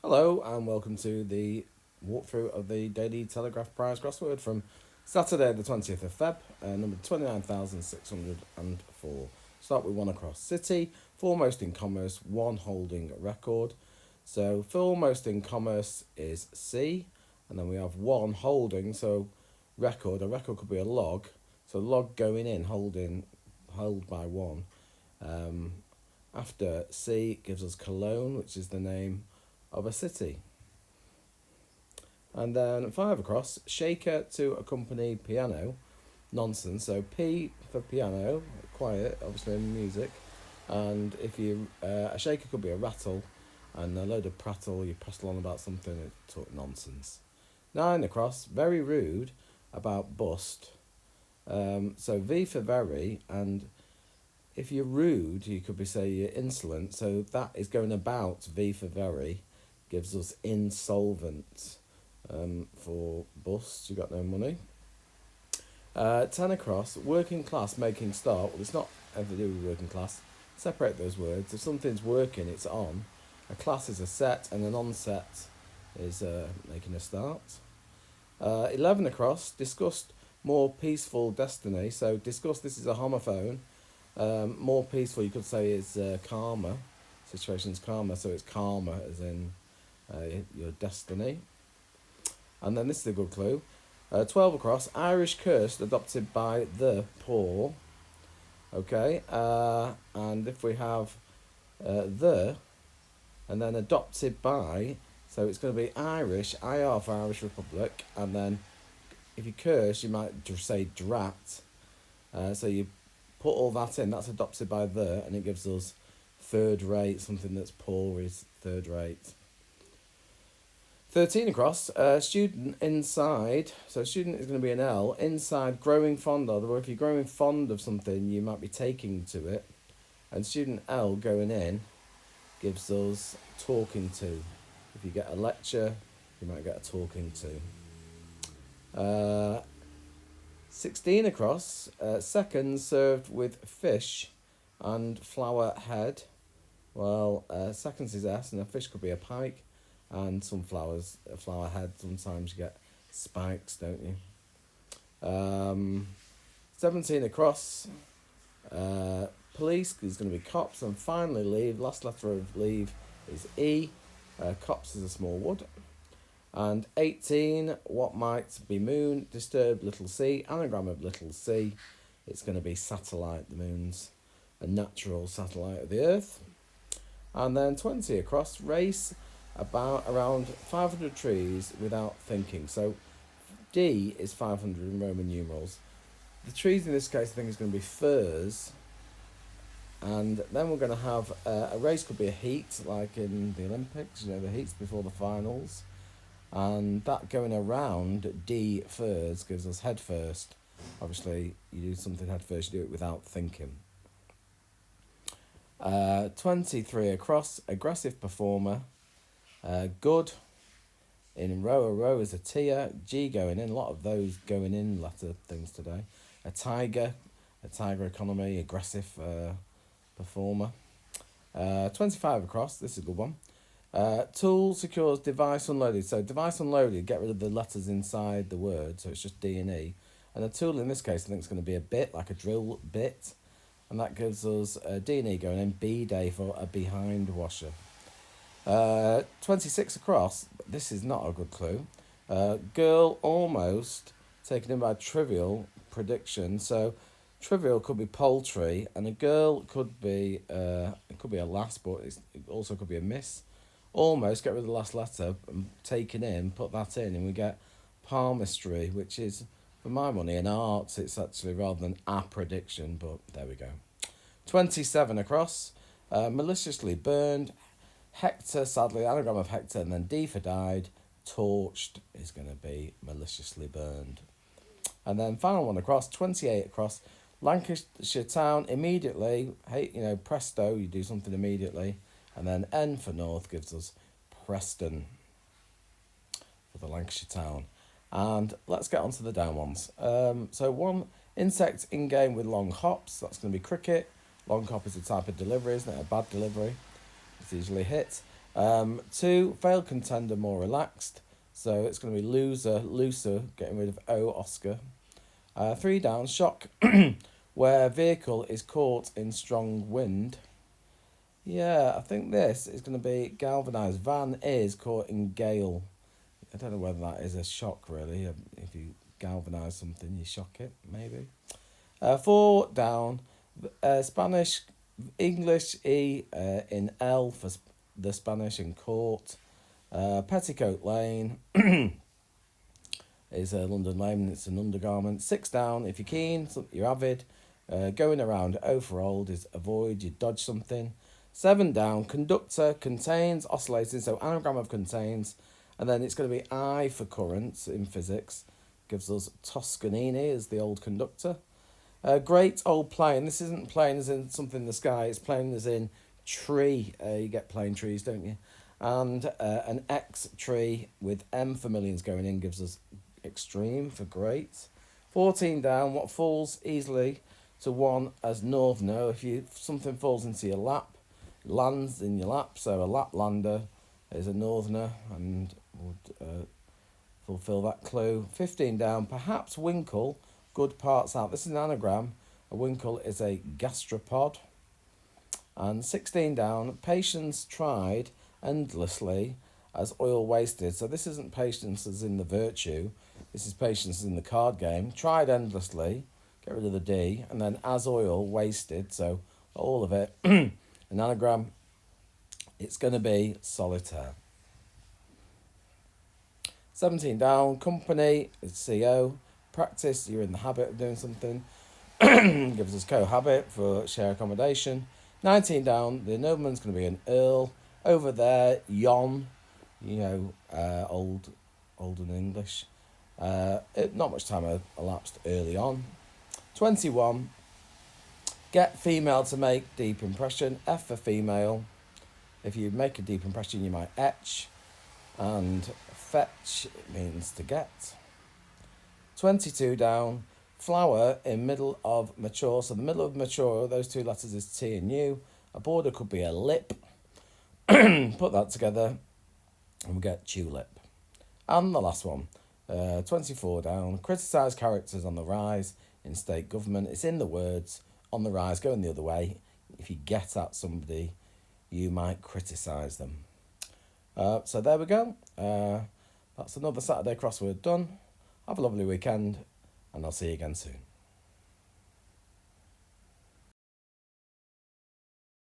Hello and welcome to the walkthrough of the Daily Telegraph prize crossword from Saturday the 20th of Feb, number 29,604. Start with one across city, foremost in commerce, one holding record. So foremost in commerce is C, and then we have one holding, so record. A record could be a log, so log going in, held by one. After C gives us Cologne, which is the name of a city. And then 5 across, shaker to accompany piano, nonsense. So P for piano, quiet, obviously in music. And if you, a shaker could be a rattle, and a load of prattle, you prattle on about something, it's talk nonsense. 9 across, very rude, about bust. So V for very, and if you're rude, you could be say you're insolent. So that is going about V for very, gives us insolvent. For bust, you got no money. 10 across, working class making start. Well, it's not ever to do with working class. Separate those words. If something's working, it's on. A class is a set, and an onset is making a start. 11 across, discussed more peaceful destiny. So discuss, this is a homophone. More peaceful, you could say, is calmer. Situation's calmer, so it's calmer as in your destiny. And then this is a good clue. 12 across, Irish curse adopted by the poor. Okay, and if we have the, and then adopted by, so it's going to be Irish, IR for Irish Republic, and then if you curse, you might say drat. So you put all that in, that's adopted by the, and it gives us third rate, something that's poor is third rate. 13 across, student inside, so student is going to be an L, inside growing fond of, or if you're growing fond of something, you might be taking to it, and student L going in gives us talking to. If you get a lecture, you might get a talking to. 16 across, seconds served with fish and flower head. Well, seconds is S, and a fish could be a pike. And some flowers, a flower head, sometimes you get spikes, don't you? 17 across, police is going to be cops, and finally leave, last letter of leave is E, cops is a small wood. And 18, what might be moon, disturbed little c, anagram of little c, it's going to be satellite, the moon's a natural satellite of the earth. And then 20 across, race, around 500 trees without thinking. So D is 500 in Roman numerals. The trees in this case I think is going to be firs. And then we're going to have a race, could be a heat like in the Olympics, you know, the heats before the finals. And that going around D firs gives us head first. Obviously you do something head first, you do it without thinking. 23 across, aggressive performer. Good in row, a row is a tier, G going in, a lot of those going in letter things today. A tiger economy, aggressive performer. 25 across, this is a good one. Tool secures device unloaded, so device unloaded, get rid of the letters inside the word, so it's just D and E. And the tool in this case I think it's going to be a bit, like a drill bit, and that gives us D and E going in, B day for a behind washer. 26 across, this is not a good clue. Girl almost taken in by trivial prediction. So trivial could be poultry, and a girl could be it could be a lass, but it also could be a miss. Almost, get rid of the last letter and taken in, put that in, and we get palmistry, which is, for my money, in arts, it's actually rather than a prediction, but there we go. 27 across, maliciously burned. Hector, sadly, anagram of Hector, and then D for died, torched is going to be maliciously burned. And then final one across, 28 across, Lancashire town, immediately, hey, you know, presto, you do something immediately, and then N for north gives us Preston for the Lancashire town. And let's get on to the down ones. So one, insect in game with long hops, that's going to be cricket. Long hop is a type of delivery, isn't it? A bad delivery. It's usually hit. 2, failed contender, more relaxed. So it's going to be loser, looser, getting rid of O, Oscar. 3 down, shock, where vehicle is caught in strong wind. Yeah, I think this is going to be galvanised. Van is caught in gale. I don't know whether that is a shock, really. If you galvanise something, you shock it, maybe. 4 down, Spanish, English E in L for the Spanish in court. Petticoat Lane is a London lane, it's an undergarment. 6 down, if you're keen, you're avid. Going around O for old is avoid, you dodge something. 7 down, conductor, contains, oscillating, so anagram of contains. And then it's going to be I for currents in physics. Gives us Toscanini as the old conductor. Great old plane. This isn't plane as in something in the sky. It's plane as in tree. You get plane trees, don't you? And an X tree with M for millions going in gives us extreme for great. 14 down, what falls easily to one as northerner. If something falls into your lap, lands in your lap, so a Laplander is a northerner and would fulfill that clue. 15 down, perhaps winkle, good parts out. This is an anagram. A winkle is a gastropod. And 16 down, patience tried endlessly as oil wasted. So this isn't patience as in the virtue. This is patience in the card game. Tried endlessly, get rid of the D, and then as oil wasted, so all of it. An anagram, it's going to be solitaire. 17 down, company, it's CO. Practice, you're in the habit of doing something. Gives us cohabit for share accommodation. 19 down, the nobleman's going to be an earl. Over there, yon, olden English. Not much time elapsed early on. 21, get female to make deep impression. F for female. If you make a deep impression, you might etch. And fetch means to get. 22 down, flower in middle of mature. So the middle of mature, those two letters is T and U. A border could be a lip. Put that together and we get tulip. And the last one, 24 down, criticise characters on the rise in state government. It's in the words, on the rise, going the other way. If you get at somebody, you might criticise them. So there we go. That's another Saturday crossword done. Have a lovely weekend, and I'll see you again soon.